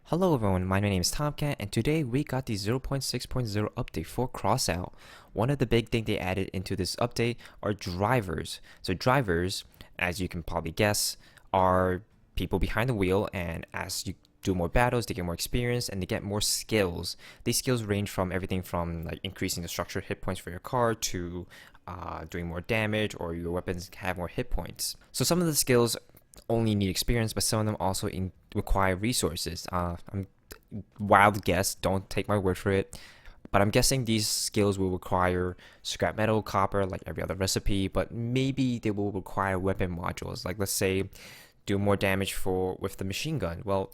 Hello everyone, my name is Tomcat, and today we got the 0.6.0 update for Crossout. One of the big things they added into this update are drivers. So drivers, as you can probably guess, are people behind the wheel, and as you do more battles, they get more experience and they get more skills. These skills range from everything from like increasing the structured hit points for your car to doing more damage, or your weapons have more hit points. So some of the skills only need experience, but some of them also require resources. I'm wild guess, don't take my word for it, but I'm guessing these skills will require scrap metal, copper, like every other recipe, but maybe they will require weapon modules. Like let's say do more damage with the machine gun. Well,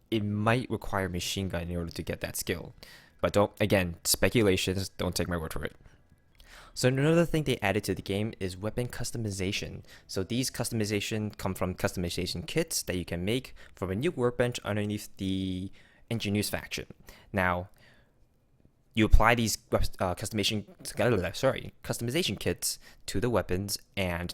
it might require machine gun in order to get that skill. But don't, again, speculations, don't take my word for it. So another thing they added to the game is weapon customization. So these customization come from customization kits that you can make from a new workbench underneath the engineers faction. Now, you apply these customization kits to the weapons, and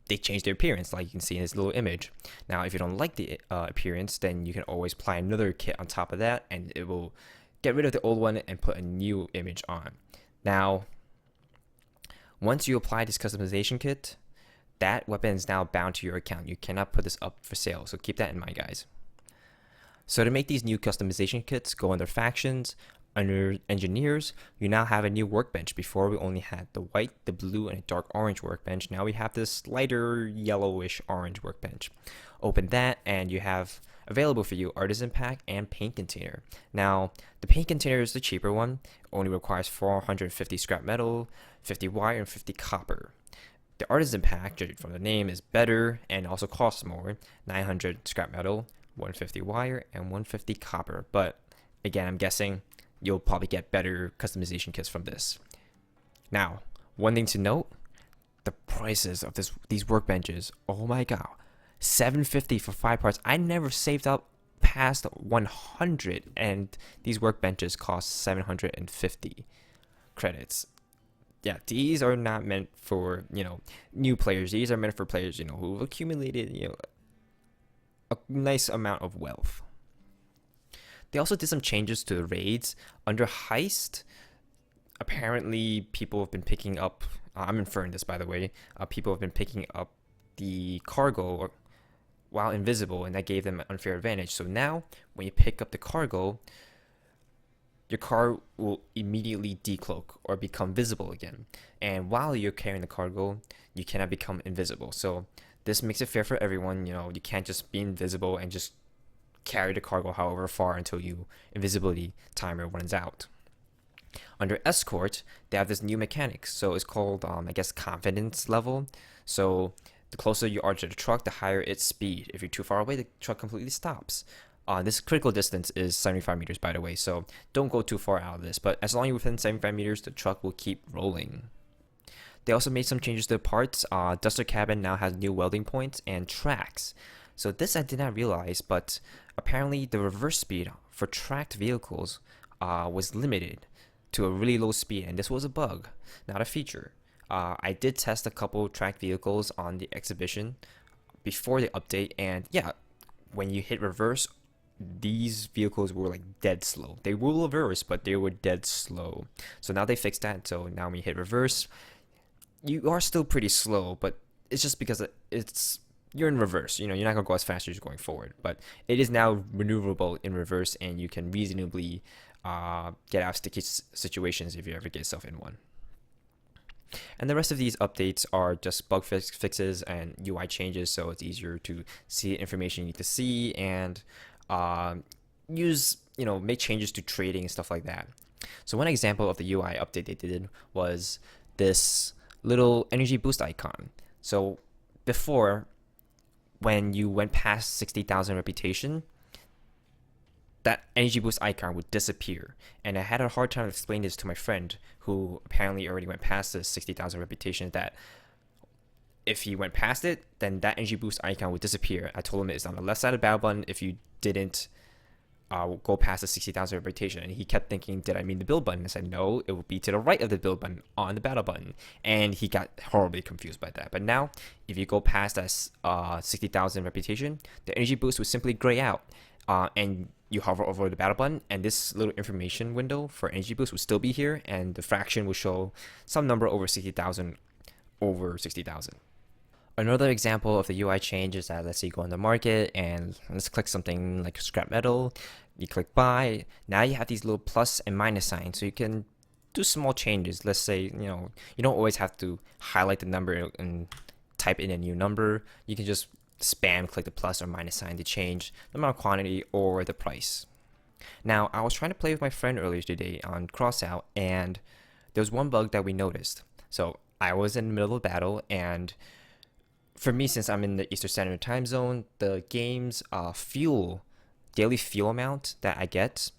they change their appearance, like you can see in this little image. Now, if you don't like the appearance, then you can always apply another kit on top of that, and it will get rid of the old one and put a new image on. Now, once you apply this customization kit, that weapon is now bound to your account. You cannot put this up for sale, so keep that in mind, guys. So to make these new customization kits go under factions, under engineers, you now have a new workbench. Before we only had the white, the blue, and a dark orange workbench. Now we have this lighter yellowish orange workbench. Open that and you have available for you artisan pack and paint container. Now the paint container is the cheaper one, only requires 450 scrap metal, 50 wire, and 50 copper. The artisan pack, judging from the name, is better and also costs more, 900 scrap metal, 150 wire, and 150 copper. But again, I'm guessing you'll probably get better customization kits from this. Now, one thing to note, the prices of these workbenches, oh my god, 750 for 5 parts. I never saved up past 100, and these workbenches cost 750 credits. Yeah, these are not meant for, new players. These are meant for players, who've accumulated, a nice amount of wealth. They also did some changes to the raids. Under Heist, apparently people have been picking up, I'm inferring this by the way, people have been picking up the cargo while invisible, and that gave them an unfair advantage. So now, when you pick up the cargo, your car will immediately decloak or become visible again. And while you're carrying the cargo, you cannot become invisible. So this makes it fair for everyone. You can't just be invisible and just carry the cargo however far until you invisibility timer runs out. Under escort, they have this new mechanics. So it's called, I guess, confidence level. So the closer you are to the truck, the higher its speed. If you're too far away, the truck completely stops. This critical distance is 75 meters, by the way, so don't go too far out of this. But as long as you're within 75 meters, the truck will keep rolling. They also made some changes to the parts. Duster cabin now has new welding points and tracks. So this I did not realize, but apparently the reverse speed for tracked vehicles was limited to a really low speed, and this was a bug, not a feature. I did test a couple tracked vehicles on the exhibition before the update, and yeah, when you hit reverse, these vehicles were like dead slow. They will reverse, but they were dead slow. So now they fixed that. So now when you hit reverse, you are still pretty slow, but it's just because you're in reverse. You're not gonna go as fast as you're going forward. But it is now maneuverable in reverse, and you can reasonably get out of sticky situations if you ever get yourself in one. And the rest of these updates are just bug fixes and UI changes, so it's easier to see the information you need to see and make changes to trading and stuff like that. So one example of the UI update they did was this little energy boost icon. So before, when you went past 60,000 reputation, that energy boost icon would disappear. And I had a hard time explaining this to my friend who apparently already went past the 60,000 reputation, that if he went past it, then that energy boost icon would disappear. I told him it's on the left side of the battle button if you didn't go past the 60,000 reputation. And he kept thinking, did I mean the build button? I said, no, it would be to the right of the build button on the battle button. And he got horribly confused by that. But now, if you go past that 60,000 reputation, the energy boost would simply gray out. And you hover over the battle button, and this little information window for energy boost will still be here, and the fraction will show some number over 60,000 over 60,000. Another example of the UI change is that, let's say you go on the market and let's click something like scrap metal. You click buy. Now you have these little plus and minus signs, so you can do small changes. Let's say, you don't always have to highlight the number and type in a new number. You can just spam click the plus or minus sign to change the amount of quantity or the price. Now, I was trying to play with my friend earlier today on Crossout, and there was one bug that we noticed. So I was in the middle of a battle, and for me, since I'm in the Eastern Standard Time Zone, the game's daily fuel amount that I get,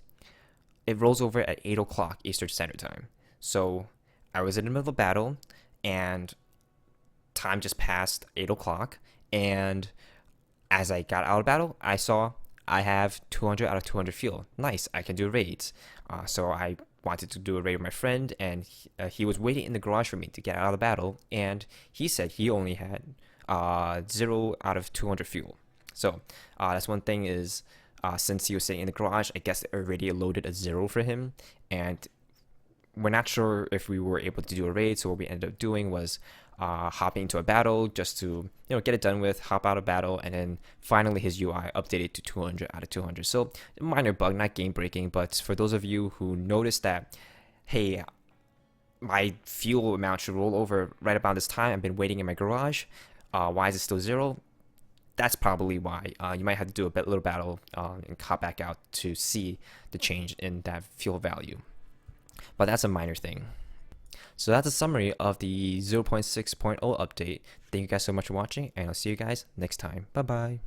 it rolls over at 8 o'clock Eastern Standard Time. So I was in the middle of a battle, and time just passed 8 o'clock, and as I got out of battle, I saw I have 200 out of 200 fuel. Nice, I can do raids. So I wanted to do a raid with my friend, and he was waiting in the garage for me to get out of the battle, and he said he only had 0 out of 200 fuel. So that's one thing is, since he was sitting in the garage, I guess it already loaded a 0 for him, and we're not sure if we were able to do a raid. So what we ended up doing was hopping into a battle just to get it done with, hop out of battle, and then finally his UI updated to 200 out of 200. So minor bug, not game breaking, but for those of you who noticed that, hey, my fuel amount should roll over right about this time, I've been waiting in my garage, why is it still 0? That's probably why. You might have to do a little battle and hop back out to see the change in that fuel value. But that's a minor thing. So that's a summary of the 0.6.0 update. Thank you guys so much for watching, and I'll see you guys next time. Bye bye.